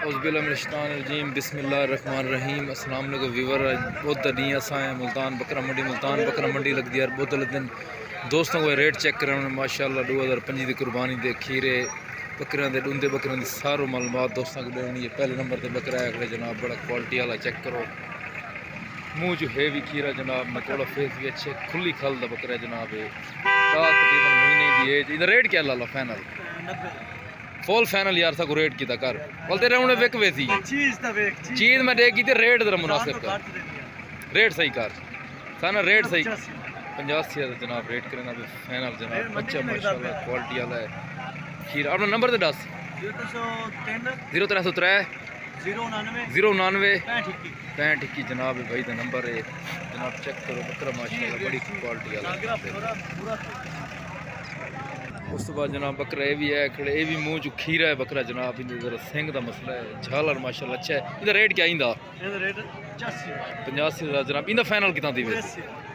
औज़ुबिल्लाहिमिनश्शैतानिर्रजीम बिस्मिल्लाहिर्रहमानिर्रहीम। अस्सलाम वालेकुम व्यूअर। बहुत दी असां मुल्तान बकरा मंडी लगती है बहुत दिन दोस्तों को रेट चेक कर माशाअल्लाह 2025 की कुर्बानी दे खीरे बकरियां दे डूंदे बकरियां दी सारो मालूमात दोस्तों को देनी है। पहले नंबर पर बकरा है जनाब, बड़ा क्वालिटी वाला चेक करो। मुँह जो है भी खीरा जनाब, नकोड़ा फेस भी अच्छे, खुली खल दा बकरा जनाब है। तकरीबन महीने की एज। इधर रेट क्या ला फाइनल फुल फाइनल यार सा रेट की कर बोलते रहे विक वे थी चीज मैं देख की रेट जरा मुनासिब कर, रेट सही कर साना रेट सही 85 जनाब रेट करना फाइनल जनाब। अच्छा माशाल्लाह क्वालिटी वाला है खीरा। अपना नंबर तो दस 0303 099 65 जनाब भाई का नंबर है जनाब। चेक करो बकरा माशाल्लाह बड़ी क्वालिटी वाला। उस तो बाद जनाब बकरा ये भी है खड़े, ये भी मुँह जो खीरा है बकरा जनाब। इन जरा सिंह का मसला है, झालर माशाल्लाह अच्छा है। इधर रेट क्या इंदा 85,000 जनाब। इंदा फाइनल कितना थी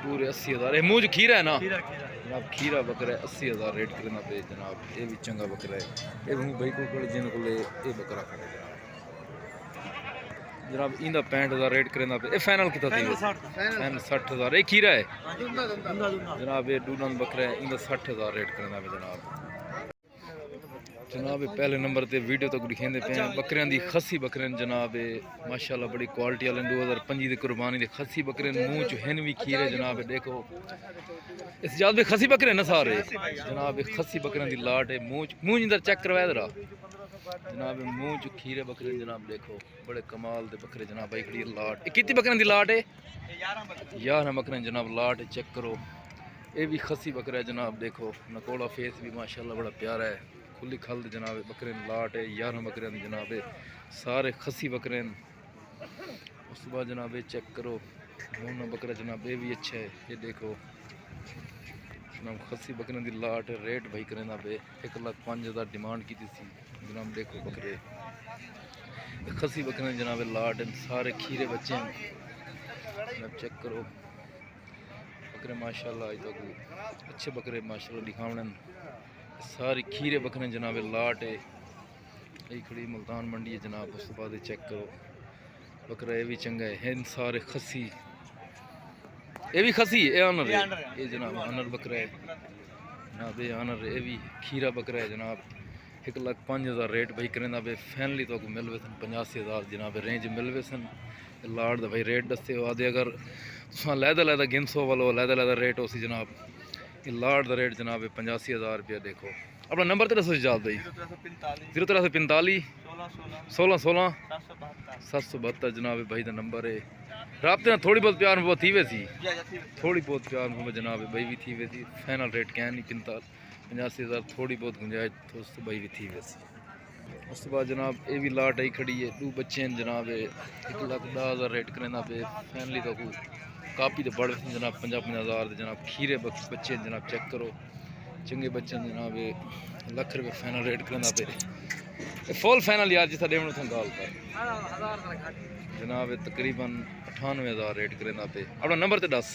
पूरे 80,000। ये मुँह जो खीरा है ना जनाब, खीरा बकरा है 80,000 रेट करना पे जनाब। ये भी चंगा बकरा है। ये भाई को जिन को ये बकरा खड़े जनाब। इंदा 65,000 रेट करना पे। फाइनल कितना थी फाइनल 60,000। ये खीरा है जनाब, ये डूडन बकरा है। इंदा 60,000 रेट करना पे जनाब। जनाब पहले नंबर ते वीडियो तक दिखेंदे पे बकरियां दी खसी बकरियां जनाब माशाल्लाह बड़ी क्वालिटी वाले 2025 की कुर्बानी दे खसी बकरियां मुँह च हैं भी खीरे जनाब। देखो इस जात में खसी बकरे न सारे जनाब। खसी बकरियां दी लाट है। मुँह इंदर चेक करवाया जरा जनाब। मुँह च खीरे बकरे जनाब। देखो बड़े कमाल दे बकरे जनाब। भाई खड़ी लाट कितनी बकरियां दी लाट है 11 बकरियां जनाब लाट है। चेक करो ये भी खसी बकरा है जनाब। देखो नकोड़ा फेस भी माशाल्लाह बड़ा प्यारा है, खुली खल जनाब। बकरे लाट है 11 बकरे जनाब, सारे खसी बकरे। उस बाद जनाब ये चेक करो दोनों बकरा जनाब, ये भी अच्छा है। ये देखो जनाब खसी बकरे की लाट है। रेट भाई करना पे 1,05,000 डिमांड की थी जनाब। देखो बकरे खसी बकरे जनाब लाट है, सारे खीरे बच्चे हैं जनाब। चेक करो बकरे माशाल्लाह आज तक अच्छे बकरे माशाल्लाह दिखावने सारी खीरे बकरे जनाब लाट है। यही खड़ी मुल्तान मंडी है जनाब। उस बाद चेक करो बकरा ये भी चंगा है सारे खसी। ये भी खसी है, आनर है ये जनाब। आनर बकरा है जनाब, ये आनर ये भी खीरा बकरा है जनाब। 1,05,000 रेट भाई करना पे। फैनली तो मिलवे सन 85,000 जनाब रेंज मिलवे सन। लाट का भाई रेट दसे आदे अगर लैदा गिनसो वालो लैदा रेट हो सी जनाब। ये लाट का रेट जनाब 85,000 रुपया। देखो अपना नंबर तो दसो जनाब भाई 0345 16 16 772 जनाब भाई का नंबर है। राब्ते में थोड़ी बहुत प्यार मोहब्बत थी वैसी, थोड़ी बहुत प्यार मोहब्बत जनाब भाई भी थी वैसी। फाइनल रेट क्या नहीं 85,000 थोड़ी बहुत गुंजाइश तो भाई भी थी वैसी। उस बाद जनाब ये भी लाट आई खड़ी है, 2 बच्चे हैं जनाब। 1,10,000 रेट करना पे। फैमिली तो कापी तो बड़े जनाब 50,000 जनाब। खीरे बच्चे जनाब। चेक करो चंगे बच्चे जनाब। 1,00,000 रुपये फाइनल रेट करना पे। फुल फाइनल यार जिस डेमन गाल कर जनाब तकरीबन 98,000 रेट करना पे। अपना नंबर तो दस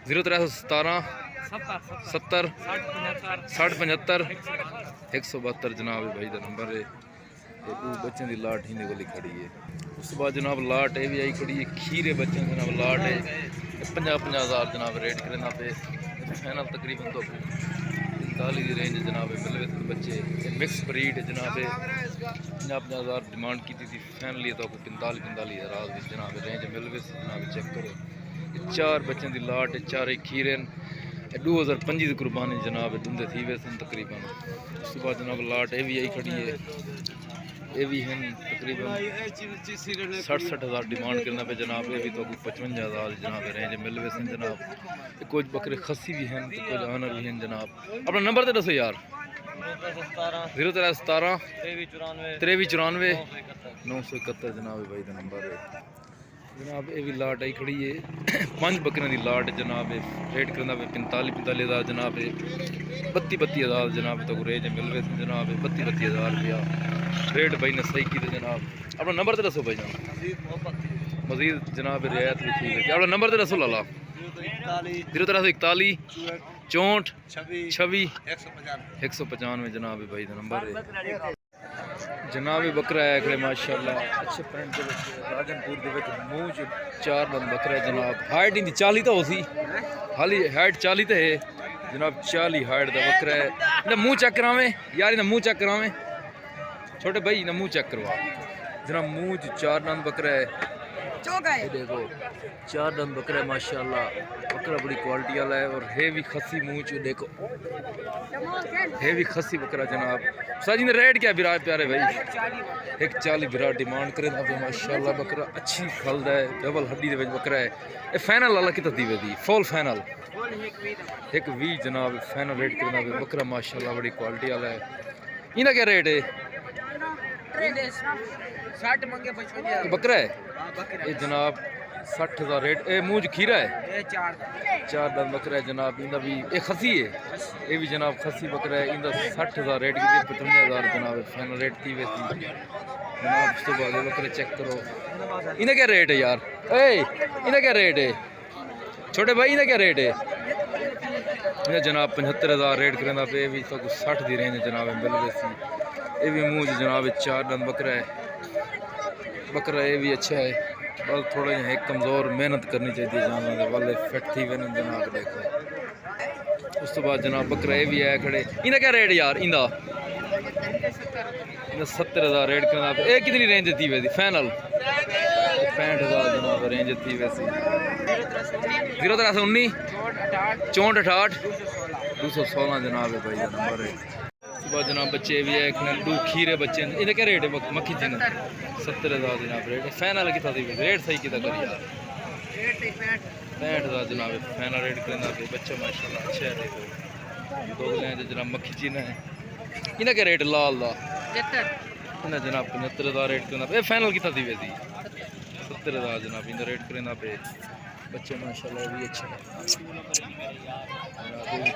0317 70 60 75 172 जनाब भाई का नंबर है। बच्चों की लाट ही निकली खड़ी है। उस बाद जनाब लाट ये भी आई खड़ी है खीरे बच्चे जनाब। लाट है 50,000 जनाब रेट करना पे। फाइनल तकरीबन तो 45 की रेंज जनाब मिलवे बच्चे। मिक्स ब्रीड जनाब 50,000 डिमांड की थी। फैमिली तो 45,000 जनाब रेंज मिलवे जनाब। चेक करो 4 बच्चों की लाट है, 4 खीरे 2025 की कुर्बानी जनाब दुंदे थी वैसे तकरीबन। उस बाद जनाब लाट ये भी आई खड़ी है, ये भी हैं तकरीबन 60,000 डिमांड करना पे जनाब। ये भी तो 55,000 जनाब रेंज मिलवे सन जनाब। कुछ बकरे खसी भी हैं तो कुछ आनर भी हैं जनाब। अपना नंबर तो दसो यार 0317 2394 971 जनाब भाई का नंबर है जनाब। ये भी लाट आई खड़ी है 5 बकरियों की लाट जनाब। रेट करना पे 45,000 जनाब। 32,000 जनाब तो रेंज मिलवे जनाब। 32,000 रुपया रेट भाई ने सही की जनाब। अपना नंबर तो दसो भाई जनाब मजीद जनाब रियायत भी ठीक है। अपना नंबर तो दसो लाला 0341 64 26 195 जनाब भाई का नंबर है जनाब बकरा है खड़े माशाल्लाह अच्छे प्रिंट दे विच राजनपुर दे विच मूंह च 4 दंद बकरा है जनाब। हाइट इंदी 40 तो होसी, हाली हाइट 40 ते है जनाब। 40 हाइट दा बकरा है। इंदा मुंह चेक करावें यार, इंदा मुंह चेक करावें छोटे भाई, इंदा मुंह चेक करवा जनाब। मुंह च 4 दंद बकरा है। ये देखो 4 दंद बकरा है माशाल्लाह। बकरा बड़ी क्वालिटी वाला है और है भी खसी मुंह च देखो, है भी खसी बकरा जनाब। साजी ने रेट क्या बिरा प्यारे भाई? 140 बिरा डिमांड करे ना माशाल्लाह। बकरा अच्छी खलदा है, डबल हड्डी दे विच बकरा है। ये फाइनल वाला कितना दी वे दी? फुल फाइनल 120 जनाब फाइनल रेट करना पे बकरा माशाल्लाह बड़ी क्वालिटी वाला है। इनका क्या रेट है? 60 मंगे 55 बकरा है ये जनाब 60,000 रेट। ये मुंह च खीरा है, ये 4 दंद बकरा है जनाब। इंदा भी ये खसी है, ये भी जनाब खसी बकरा है। इंदा 60,000 रेट की 55,000 जनाब फाइनल रेट थी वैसी जनाब। उस तो बाद बकरे चेक करो। इनका क्या रेट है यार? इनका क्या रेट है छोटे भाई? इनका क्या रेट है? इन्हें जनाब 75,000 रेट करना पे भी तो 60 दी रेंज जनाब मिल वैसी। ये भी मुंह जनाब 4 दंद बकरा है। बकरा ये भी अच्छा है, बस थोड़ा जिहा कमज़ोर मेहनत करनी चाहिए जानवर वाले फिट थी वे जनाब देखो। उस तो बाद जनाब बकरा ये भी है खड़े। इनका क्या रेट यार? इंदा 70,000 रेट करना पे। ये कितनी रेंज थी वैसी फाइनल? 65,000 जनाब रेंज थी वैसी। 0319 64 216 जनाब है भाई नंबर है। सुबह जनाब बच्चे भी है दो खीरे बच्चे। इनका क्या रेट है मक्खी जी? 70,000 जनाब रेट है। फाइनल कितना दी रेट सही कितना करी यार? 65,000 जनाब फाइनल रेट करना पे बच्चा माशाल्लाह अच्छा है। देखो दो लें जनाब मक्खी जी ने। इनका क्या रेट लाल दा? इन्हें जनाब 75,000 रेट करना पे। फाइनल कितना दी वैसी? 70,000 जनाब इनका रेट करना पे बच्चे माशाल्लाह भी अच्छा है।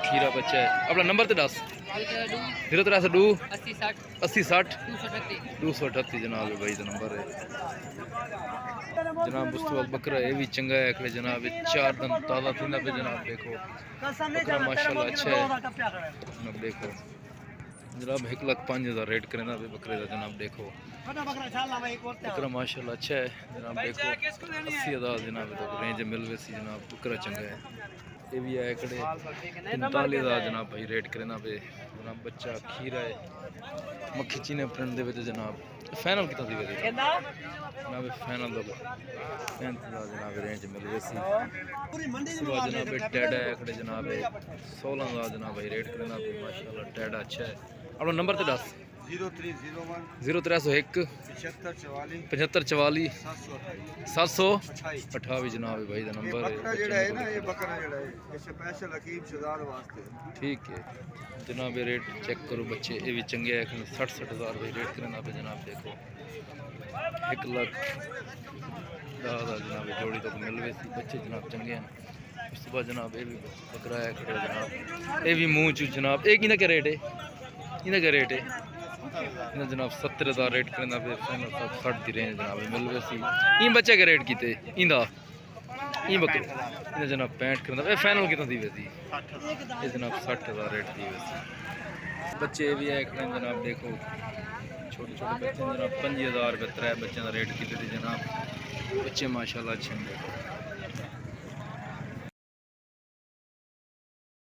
खीरा बच्चा है। अपना नंबर तो दस 0302 80 60 238 जनाब भाई का नंबर है जनाब। उस तो बाद बकरा ये भी चंगा है खड़े जनाब। 4 दंद ताज़ा थी पे जनाब देखो। बकरा माशाल्लाह अच्छा है जनाब। देखो जनाब 1,05,000 रेट करना पे बकरे का जनाब। देखो बकरा माशाल्लाह अच्छा है जनाब। देखो 80,000 जनाब तो रेंज मिल वैसी जनाब। बकरा चंगा है। ये भी है खड़े 45,000 जनाब भाई रेट करना पे जनाब। बच्चा खीरा है मक्खी चीने प्रिंट दे जनाब। फाइनल कितना दी वैसे जनाब? फाइनल तो 35,000 जनाब रेंज मिल वैसी। सुबह जनाब टैडा है खड़े जनाब 16,000 जनाब भाई रेट करना पे माशाल्लाह। टैडा अच्छा है। अपना नंबर तो दस 0301 75 44 728 जनाब भाई का नंबर है। ठीक है जनाब रेट चेक करो बच्चे ये भी चंगे है। 60,000 भाई रेट करना पे जनाब। देखो 1,10,000 जनाब जोड़ी तो मिल वैसी बच्चे जनाब चंगे हैं। उस बाद जनाब ये भी बकरा है खड़े जनाब। ये भी मुँह चू जनाब। एक इनका क्या रेट है? इनका क्या रेट है? इन्हें जनाब 70,000 रेट करना पे 60 की रेंज जनाब मिल वैसी। इन बच्चे का रेट किते इंदा इन बकरे इन्हें जनाब 65 करना पे। फाइनल कितना दी वैसी? ये जनाब 60,000 रेट दी वैसी। बच्चे भी है जनाब। देखो छोटे छोटे बच्चे जनाब 5,000 रुपये 3 बच्चों का रेट किते जनाब। बच्चे माशाल्लाह अच्छे हैं।